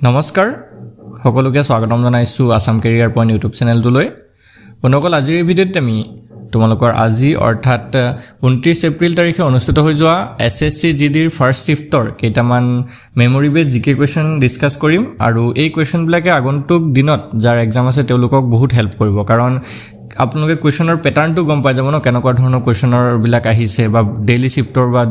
নমস্কাৰ সকলোকে স্বাগতম জনাইছো আসাম কেৰিয়াৰ পইণ্ট ইউটিউব চেনেলটোলৈ বন্ধুসকল আজিৰ এই ভিডিঅ'ত আমি তোমালোকৰ আজি অৰ্থাৎ 29 এপ্ৰিল তাৰিখে অনুষ্ঠিত হৈ যোৱা এছএছচি জিডিৰ ফাৰ্ষ্ট শিফটৰ কেইটামান মেমৰি বেছ জিকে কুৱেশ্যন ডিছকাছ কৰিম আৰু এই কুৱেশ্যনবিলাকে আগন্তুক দিনত যাৰ এক্সাম আছে তেওঁলোকক বহুত হেল্প কৰিব কাৰণ আপোনালোকে কুৱেশ্যনৰ পেটাৰ্নটো গম পাই যাব ন কেনেকুৱা ধৰণৰ কুৱেশ্যনৰবিলাক আহিছে বা ডেইলি শিফটৰ বা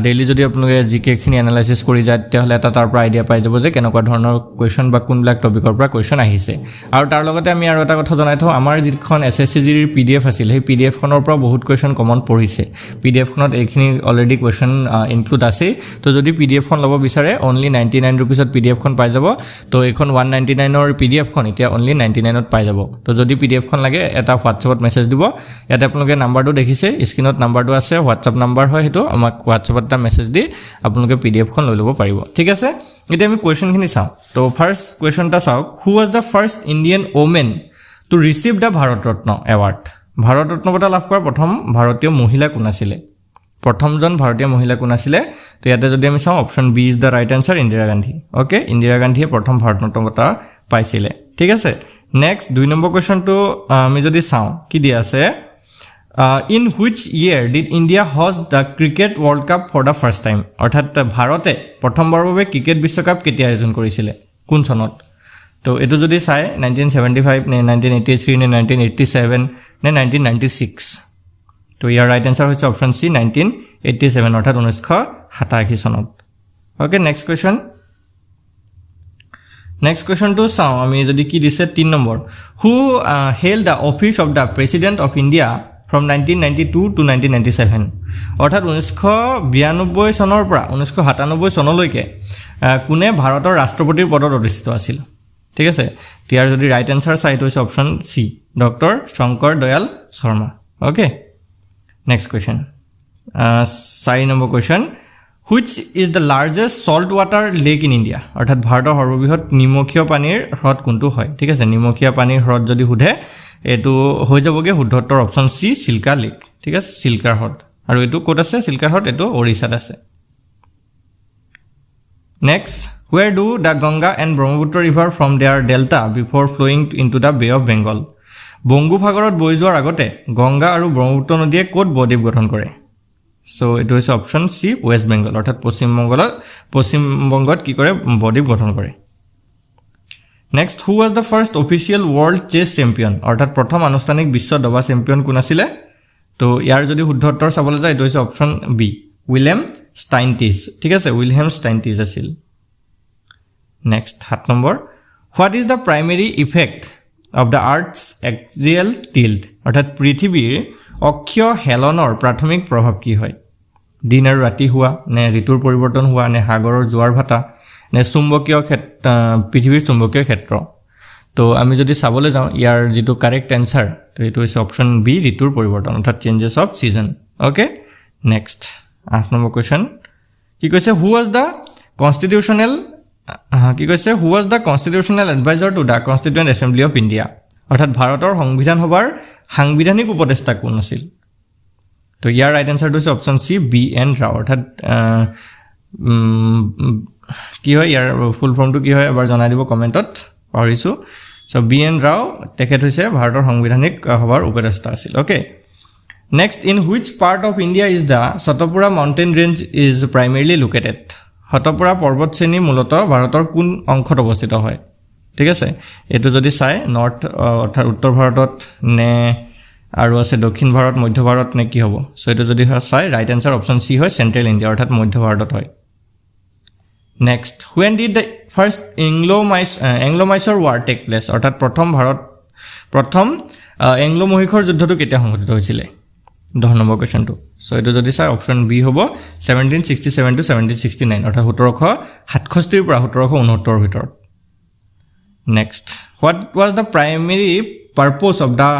ডেইলি যদি আপোনালোকে জিকেখিনি এনালাইচিছ কৰি যায় তেতিয়াহ'লে এটা তাৰ পৰা আইডিয়া পাই যাব যে কেনেকুৱা ধৰণৰ কুৱেশ্যন বা কোনবিলাক টপিকৰ পৰা কুৱেশ্যন আহিছে আৰু তাৰ লগতে আমি আৰু এটা কথা জনাই থওঁ আমাৰ যিখন এছএছচি জিডিৰ PDF আছিল সেই PDFখনৰ পৰা বহুত কুৱেশ্যন কমন পৰিছে PDFখনত এইখিনি অলৰেডি কুৱেশ্যন ইনক্লুড আছে তো যদি PDFখন ল'ব বিচাৰে অনলি 99 ৰুপিছত PDFখন পাই যাব তো এইখন 199ৰ PDFখন এতিয়া অনলি 99ত পাই যাব তো যদি PDFখন লাগে এটা হোৱাটছএপত মেছেজ দিব ইয়াতে আপোনালোকে নাম্বাৰটো দেখিছে স্ক্ৰীনত নাম্বাৰটো আছে হোৱাটছএপ নাম্বাৰ হয় হেতু আমাক হোৱাটছএপত এটা মেছেজ দি আপোনালোকে PDFখন লৈ ল'ব পাৰিব ঠিক আছে এতিয়া আমি কুৱেশ্যনখিনি চাওঁ তো ফাৰ্ষ্ট কুৱেশ্যনটা চাওঁ who was the first Indian women to receive the Bharat Ratna award Bharat Ratna বঁটা লাভ কৰা প্ৰথম ভাৰতীয় মহিলা কোন আছিলে প্ৰথমজন ভাৰতীয় মহিলা কোন আছিলে তো ইয়াতে যদি আমি চাওঁ option B is the right answer Indira Gandhi okay Indira গান্ধীয়ে প্ৰথম ভাৰত ৰত্ন বঁটা পাইছিলে ঠিক আছে নেক্সট 2 নম্বৰ কুৱেশ্যনটো আমি যদি চাওঁ কি দিয়া আছে in which year did India host the cricket world cup for the first time অৰ্থাৎ ভাৰতে প্ৰথমবাৰৰ বাবে ক্ৰিকেট বিশ্বকাপ কেতিয়া আয়োজন কৰিছিলে কোন চনত তো এইটো যদি চাই 1975 নে 1983 নে 1987 নে 1996 তো ইয়াৰ ৰাইট এনসাৰ হৈছে অপশ্যন সি 1987 অৰ্থাৎ 1987 চনত okay next question Next question to চাওঁ আমি যদি কি দিছে 3 number who held the office of the president of India from 1992 to 1997 অৰ্থাৎ 1992 চনৰ পৰা 1997 চনলৈকে কোনে ভাৰতৰ ৰাষ্ট্ৰপতিৰ পদত অধিষ্ঠিত আছিল ঠিক আছে ইয়াৰ যদি ৰাইট এনসাৰ চাই হৈছে option C doctor Shankar Dayal Sharma okay next question 4 number question which is the largest salt water lake in India অৰ্থাৎ ভাৰতৰ সৰ্ববৃহৎ নিমখীয় পানীৰ হ্ৰদ কোনটো হয় ঠিক আছে নিমখীয় পানীৰ হ্ৰদ যদি সুধে এটো হৈ যাবগে শুদ্ধতৰ অপশ্যন সি চিল্কা লেক ঠিক আছে চিল্কা হ্ৰদ আৰু এটো ক'ত আছে চিল্কা হ্ৰদ এটো ওড়িশাত আছে next where do the Ganga and Brahmaputra river from their delta before flowing into the Bay of Bengal বংগোপসাগৰত বৈ যোৱাৰ আগতে গংগা আৰু ব্ৰহ্মপুত্ৰ নদীয়ে ক'ত বদ্বীপ গঠন কৰে So it was option C West Bengal অর্থাৎ পশ্চিমবঙ্গত কি করে বদ্বীপ গঠন করে next who was the first official world chess champion অর্থাৎ প্রথম আনুষ্ঠানিক বিশ্ব দবা চ্যাম্পিয়ন কোন আছিল তো ইয়াৰ যদি শুদ্ধ উত্তৰ চাবলৈ যায় এটা হৈছে অপশ্যন বি উইলিয়াম ষ্টাইনটিজ ঠিক আছে উইলিয়াম ষ্টাইনটিজ আছিল next 7 number what is the primary effect of the আৰ্থছ এক্সিয়েল tilt অৰ্থাৎ পৃথিৱীৰ অক্ষীয় হেলনৰ প্ৰাথমিক প্ৰভাৱ কি হয় দিন আৰু ৰাতি হোৱা নে ঋতুৰ পৰিৱৰ্তন হোৱা নে সাগৰৰ জোৱাৰ ভাটা নে চুম্বকীয় পৃথিৱীৰ চুম্বকীয় ক্ষেত্ৰ তো আমি যদি চাবলৈ যাওঁ ইয়াৰ যেটো কাৰেক্ট এনসাৰ তো এটো হৈছে অপশ্যন বি ঋতুৰ পৰিৱৰ্তন অৰ্থাৎ changes of season okay next 8 number question কি কৈছে who was the constitutional adviser to the constituent assembly of India অৰ্থাৎ ভাৰতৰ সংবিধান সভাৰ সাংবিধানিক উপদেষ্টা কোন আছিল তো ইয়াৰ ৰাইট এনসাৰটো হৈছে অপশ্যন সি বি এন ৰাও অৰ্থাৎ কি হয় ইয়াৰ ফুল ফৰ্মটো কি হয় এবাৰ জনাই দিব কমেন্টত পাহৰিছো সো বি এন ৰাও তেখেত হৈছে ভাৰতৰ সংবিধানিক সভাৰ উপদেষ্টা আছিল okay next in which part of India is the Satpura mountain range is primarily located Satpura পৰ্বত শ্ৰেণী মূলতঃ ভাৰতৰ কোন অংশত অৱস্থিত হয় ঠিক আছে এটো যদি চাই নৰ্থ অৰ্থাৎ উত্তৰ ভাৰতত নে আৰু আছে দক্ষিণ ভাৰত মধ্য ভাৰত নে কি হ'ব সো এটো যদি চাই ৰাইট এনসাৰ অপশ্যন সি হয় সেন্ট্ৰেল ইণ্ডিয়া অৰ্থাৎ মধ্য ভাৰতত হয় next when did the first Anglo-Mysore war take place অৰ্থাৎ প্ৰথম এংলো-মহীশূৰ যুদ্ধটো কেতিয়া সংঘটিত হৈছিল 10 নম্বৰ কোৱেশ্চনটো সো এটো যদি চাই অপশ্যন বি হ'ব 1767 to 1769 অৰ্থাৎ 1767 পৰা 1769 ভিতৰত Next, what was the primary purpose of the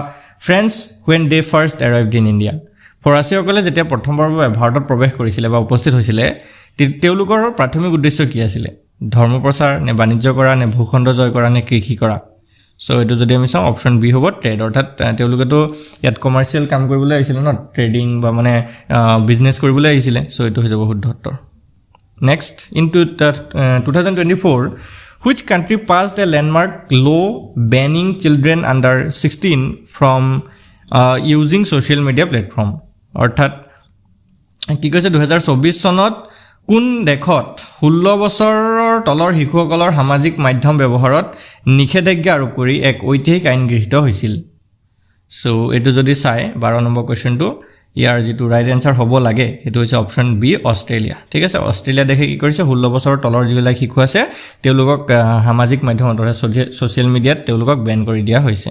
French when they first arrived in India? ফৰাচীসকলে যেতিয়া প্ৰথমবাৰৰ বাবে ভাৰতত প্ৰৱেশ কৰিছিল বা উপস্থিত হৈছিল তেওঁলোকৰ প্ৰাথমিক উদ্দেশ্য কি আছিল ধৰ্ম প্ৰচাৰ নে বাণিজ্য কৰা নে ভূখণ্ড জয় কৰা নে কৃষি কৰা সো এটো যদি আমি চাওঁ অপশ্যন বি হ'ব ট্ৰেড অৰ্থাৎ তেওঁলোকে তো ইয়াত কমাৰ্শিয়াল কাম কৰিবলৈ আহিছিল ন ট্ৰেডিং বা মানে বিজনেস কৰিবলৈ আহিছিল সো এটো হৈ যাব শুদ্ধ উত্তৰ Next, in 2024, which country passed a landmark law banning children under 16 from using social media platform? অৰ্থাৎ কি কৈছে 2024 চনত কোন দেশত 16 বছৰৰ তলৰ শিশুসকলৰ সামাজিক মাধ্যম ব্যৱহাৰত নিষেধাজ্ঞা আৰোপ কৰি এক ঐতিহাসিক আইন গৃহীত হৈছিল সো এটো যদি চাই 12 নম্বৰ কোৱেশ্চনটো ইয়াৰ যেটো ৰাইট আনসাৰ হ'ব লাগে এটো হৈছে অপচন বি অস্ট্ৰেলিয়া ঠিক আছে অস্ট্ৰেলিয়া দেখে কি কৰিছে 16 বছৰৰ তলৰ যিবিলাক শিশু আছে তেওঁলোকক সামাজিক মাধ্যমত সোশ্যাল মিডিয়াত তেওঁলোকক বেন কৰি দিয়া হৈছে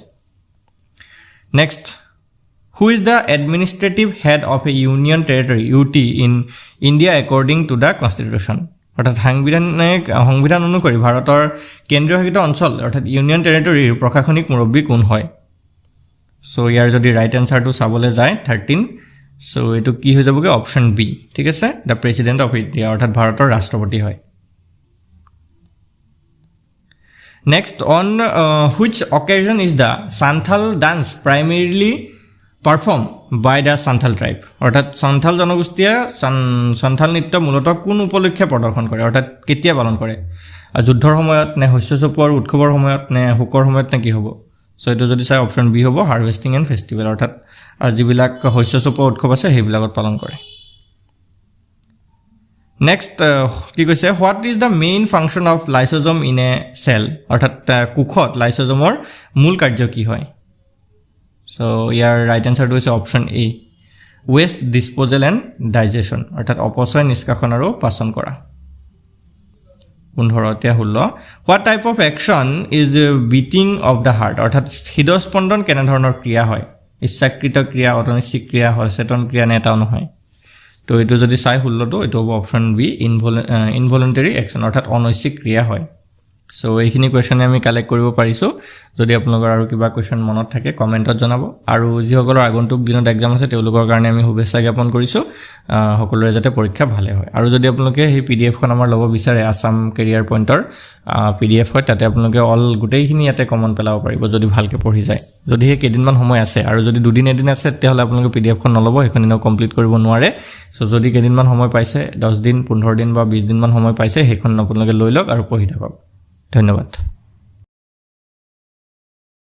next Who is the administrative head of a union territory UT in India according to the constitution? অর্থাৎ সংবিধান অনুসৰি ভাৰতৰ কেন্দ্ৰীয় শাসিত অঞ্চল অৰ্থাৎ ইউনিয়ন টেৰিটৰীৰ প্ৰশাসনিক মুৰব্বী কোন হয় সো ইয়াৰ যদি ৰাইট আনসাৰটো চাবলৈ যায় 13 সো এটো কি হৈ যাবগে অপচন বি ঠিক আছে দ্য প্ৰেসিডেন্ট অফ ইণ্ডিয়া অৰ্থাৎ ভাৰতৰ ৰাষ্ট্ৰপতি হয় Next, on which occasion is the Santhal dance primarily performed by the Santhal tribe? অর্থাৎ Santhal জনগোষ্ঠীয়ে Santhal নৃত্য মূলত কোন উপলক্ষে প্ৰদৰ্শন কৰে অৰ্থাৎ কেতিয়া পালন কৰে যুদ্ধৰ সময়ত নে শস্য চপোৱাৰ উৎসৱৰ সময়ত নে হুকৰ সময়ত নে কি হ'ব সো এটো যদি চাই অপচন বি হ'ব হাৰ্ভেস্টিং এন্ড ফেষ্টিভেল অৰ্থাৎ যিবিলাক শস্য চপোৱাৰ উৎসৱ আছে সেইবিলাকত পালন কৰে Next, কি কৈছে what is the main function of lysosome in a cell অৰ্থাৎ কোষত লাইসোজমৰ মূল কাৰ্য কি হয় সো ইয়াৰ ৰাইট আনসাৰটো হৈছে option A waste disposal and digestion অৰ্থাৎ অপচয় নিষ্কাশন আৰু পাচন কৰা 15 what type of action is beating of the heart অৰ্থাৎ হৃদস্পন্দন কেনে ধৰণৰ ক্ৰিয়া হয় ইচ্ছাকৃত ক্ৰিয়া অনিচ্ছাকৃত ক্ৰিয়া সচেতন ক্ৰিয়া নেতাও নহয় তো এটো যদি চাই 16 তো এটো অপচন বি ইনভলন্টাৰী অ্যাকশন অৰ্থাৎ অনৈচ্ছিক ক্ৰিয়া হয় সো এইখিনি কোৱেশ্চন আমি কালেক্ট কৰিব পাৰিছো যদি আপোনালোকৰ আৰু কিবা কোৱেশ্চন মনত থাকে কমেন্টত জনাব আৰু যিসকলৰ আগন্তুক দিনত এক্সাম আছে তেওঁলোকৰ কাৰণে আমি শুভেচ্ছা জ্ঞাপন কৰিছো সকলোৰে যাতে পৰীক্ষা ভালে হয় আৰু যদি আপোনালোকে এই পিডিএফ খন আমাৰ ল'ব বিচাৰে আসাম কেৰিয়াৰ পইণ্টৰ পিডিএফ হয় তাতে আপোনালোকে অল গোটেইখিনি ইয়াতে কমন পেলাব পাৰিব যদি ভালকে পঢ়ি যায় যদি হে কেদিনমান সময় আছে আৰু যদি দুদিন এদিন আছে তেতিয়াহলে আপোনালোকে পিডিএফ খন নলব এখন দিনও কমপ্লিট কৰিব নোৱাৰে সো যদি কেদিনমান সময় পাইছে 10 দিন 15 দিন বা 20 দিন মান সময় পাইছে সেইখন আপোনালোকে লৈ লওক আৰু পঢ়ি থাকক ধন্যবাদ